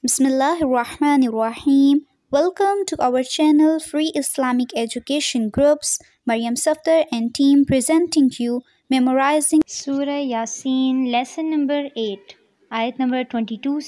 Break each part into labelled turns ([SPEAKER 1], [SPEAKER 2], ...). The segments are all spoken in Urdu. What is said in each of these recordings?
[SPEAKER 1] Bismillahirrahmanirrahim. Welcome to our channel Free Islamic Education Groups. Maryam Safdar and team presenting you memorizing Surah Yasin lesson number 8 ayat number 22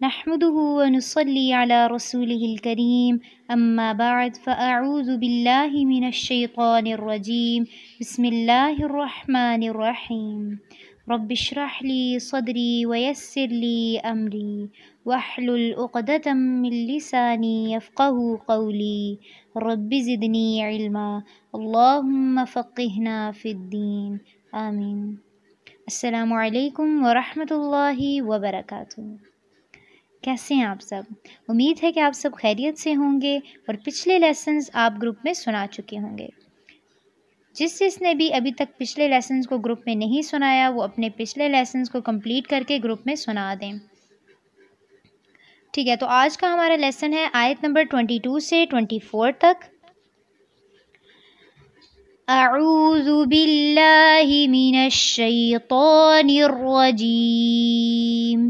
[SPEAKER 1] نحمده ونصلي على رسوله الكريم أما بعد فأعوذ بالله من الشيطان الرجيم بسم الله الرحمن الرحيم رب اشرح لي صدري ويسر لي أمري واحلل عقدة من لساني يفقه قولي رب زدني علما اللهم فقهنا في الدين آمين. السلام علیکم ورحمۃ اللہ وبرکاتہ. کیسے ہیں آپ سب؟ امید ہے کہ آپ سب خیریت سے ہوں گے اور پچھلے لیسنز آپ گروپ میں سنا چکے ہوں گے. جس نے بھی ابھی تک پچھلے لیسنز کو گروپ میں نہیں سنایا وہ اپنے پچھلے لیسنز کو کمپلیٹ کر کے گروپ میں سنا دیں. ٹھیک ہے، تو آج کا ہمارا لیسن ہے آیت نمبر 22 سے 24 تک. اعوذ باللہ من الشیطان الرجیم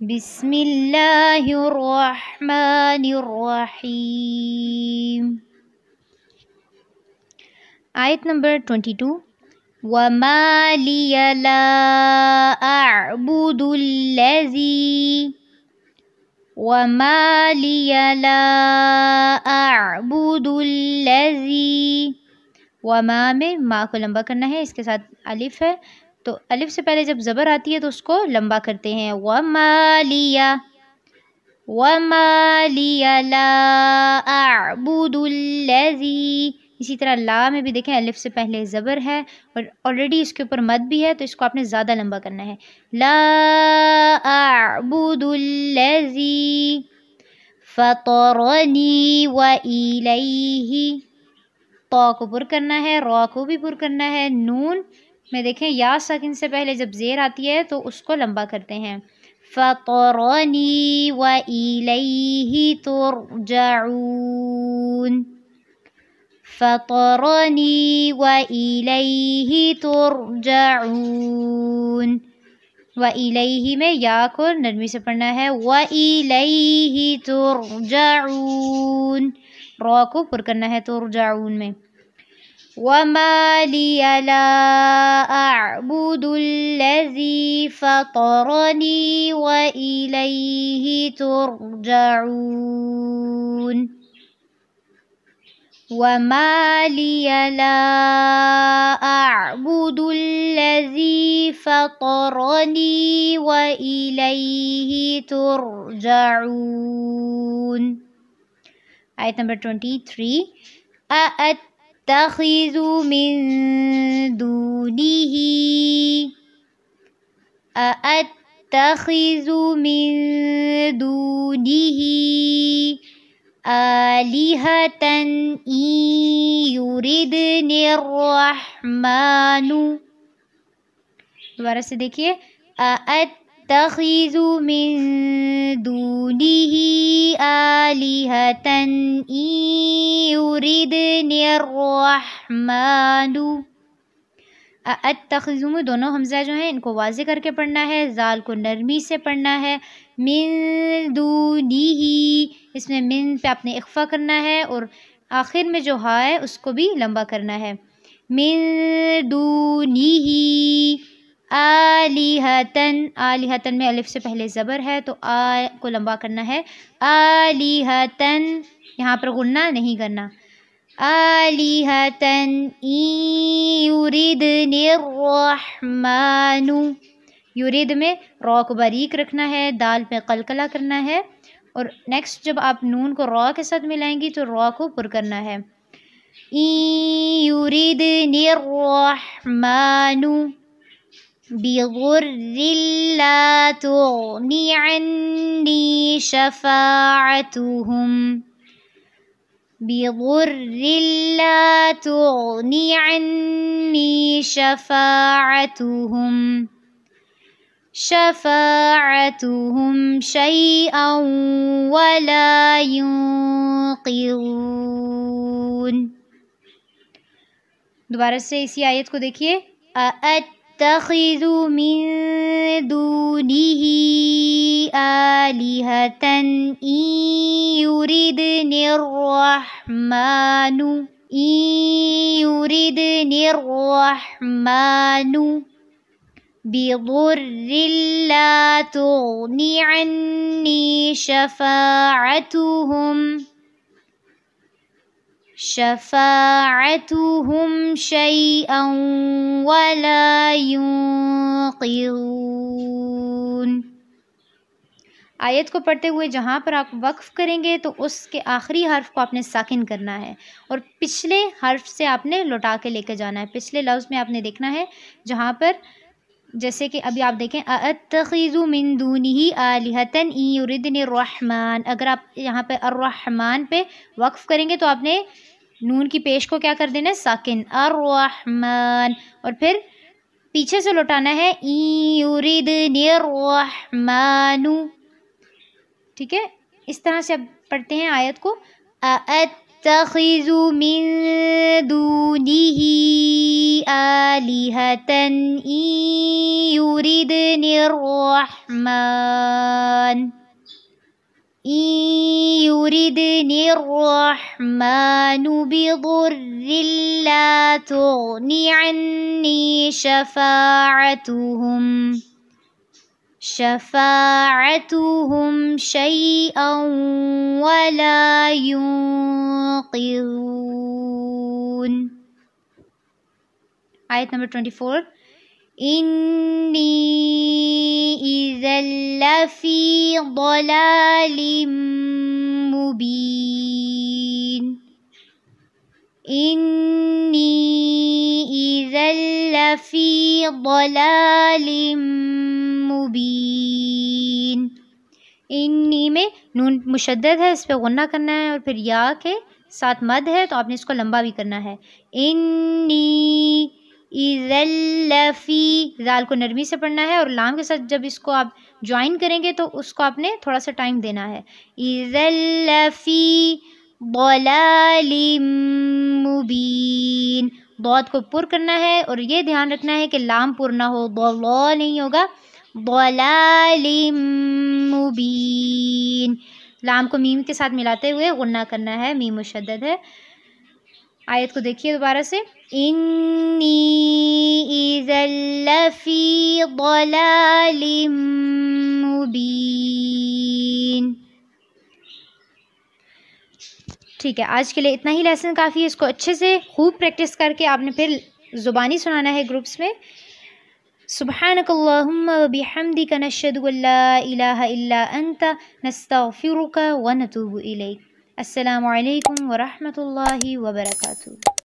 [SPEAKER 1] بسم اللہ الرحمن الرحیم. آیت نمبر 22. وَمَا لِيَ لَا أَعْبُدُ الَّذِي وَمَا لِيَ لَا أَعْبُدُ الَّذِي. وما میں ما کو لمبا کرنا ہے، اس کے ساتھ الف ہے تو الف سے پہلے جب زبر آتی ہے تو اس کو لمبا کرتے ہیں. وَمَا لِيَ لَا أَعْبُدُ الَّذِي. اسی طرح لا میں بھی دیکھیں الف سے پہلے زبر ہے اور آلریڈی اس کے اوپر مد بھی ہے تو اس کو آپ نے زیادہ لمبا کرنا ہے. لا أعبد الذی فطرنی وإلیہ. طا کو پر کرنا ہے، را کو بھی پر کرنا ہے. نون میں دیکھیں یا ساکن سے پہلے جب زیر آتی ہے تو اس کو لمبا کرتے ہیں. فطرنی وإلیہ ترجعون. فطرنی وإلیہ ترجعون. وإلیہ میں یا کو نرمی سے پڑھنا ہے. وإلیہ ترجعون. را کو پر کرنا ہے ترجعون میں. وَمَا لِيَ لَا أَعْبُدُ الَّذِي فَطَرَنِي وَإِلَيْهِ تُرْجَعُونَ. وَمَا لِيَ لَا أَعْبُدُ الَّذِي فَطَرَنِي وَإِلَيْهِ تُرْجَعُونَ. آیت نمبر 23. أَأَتَّخِذُ مِن دُونِهِ آلِهَةً إِن يُرِدْنِ الرَّحْمَنُ. دوبارہ سے دیکھیے. أَأَتَّخِذُ مِن دُونِهِ آلِهَةً إِن يُرِدْنِ الرَّحْمَنُ. أَأَتَّخِذُ میں دونوں حمزہ جو ہیں ان کو واضح کر کے پڑھنا ہے، زال کو نرمی سے پڑھنا ہے. من دونہ، اس میں من پہ آپ نے اخفا کرنا ہے اور آخر میں جو ہا ہے اس کو بھی لمبا کرنا ہے. من دونہ آلہتن. آلہتن میں الف سے پہلے زبر ہے تو آ کو لمبا کرنا ہے. آلہتن یہاں پر غنہ نہیں کرنا. آلہتن ان یردن الرحمن. یرید میں را کو باریک رکھنا ہے، دال پہ قلقلہ کرنا ہے اور نیکسٹ جب آپ نون کو را کے ساتھ ملائیں گی تو را کو پر کرنا ہے. ان یردن الرحمن بضر لا تغنی عنی شفاعتهم. بضر لا تغنی عنی شفاعتهم شیئا ولا ينقذون. دوبارہ سے اسی آیت کو دیکھیے. أَأَتَّخِذُ مِن دُونِهِ دونه آلهة إن يردني الرحمن بضر لا تغن عني شفاعتهم شيئا ولا ينقذون۔ آیت کو پڑھتے ہوئے جہاں پر آپ وقف کریں گے تو اس کے آخری حرف کو آپ نے ساکن کرنا ہے اور پچھلے حرف سے آپ نے لوٹا کے لے کے جانا ہے۔ پچھلے لفظ میں آپ نے دیکھنا ہے جہاں پر جیسے کہ ابھی آپ دیکھیں اَأَتَّخِذُ مِن دُونِهِ آلِهَةً إِن يُرِدْنِ الرَّحْمَٰنُ، اگر آپ یہاں پہ الرحمن پہ وقف کریں گے تو آپ نے نون کی پیش کو کیا کر دینا ہے؟ ساکن، الرحمن، اور پھر پیچھے سے لوٹانا ہے إِن يُرِدْنِ الرَّحْمَٰنُ، ٹھیک ہے؟ اس طرح سے اب پڑھتے ہیں آیت کو، أَأَتَّخِذُ مِن دُونِهِ آلِهَةً إِن يُرِدْنِ الرَّحْمَٰنُ بِضُرٍّ لَّا تُغْنِ عَنِّي شفاعتهم شيئا ولا ينقذون۔ آیت نمبر 24، إِنِّي إِذًا لَّفِي ضَلَالٍ مُّبِينٍ، إِنِّي إِذًا لَّفِي ضَلَالٍ مبین۔ انی میں نون مشدد ہے، اس پہ غنہ کرنا ہے، اور پھر یا کے ساتھ مد ہے تو آپ نے اس کو لمبا بھی کرنا ہے۔ انی اذا لفی، ذال کو نرمی سے پڑھنا ہے اور لام کے ساتھ جب اس کو آپ جوائن کریں گے تو اس کو آپ نے تھوڑا سا ٹائم دینا ہے۔ اذا لفی ضلال مبین، ضاد کو پر کرنا ہے اور یہ دھیان رکھنا ہے کہ لام پر نہ ہو، ضلال نہیں ہوگا، ضلال مبین، لام کو میم کے ساتھ ملاتے ہوئے غنہ کرنا ہے، میم مشدد ہے۔ آیت کو دیکھیے دوبارہ سے، انی اذا لفی ضلال مبین۔ ٹھیک ہے، آج کے لیے اتنا ہی لیسن کافی ہے، اس کو اچھے سے خوب پریکٹس کر کے آپ نے پھر زبانی سنانا ہے گروپس میں۔ سبحانک اللہم وبحمدک نشہد ان لا الہ الا انت نستغفرک ونتوب الیک۔ السلام علیکم ورحمۃ اللہ وبرکاتہ۔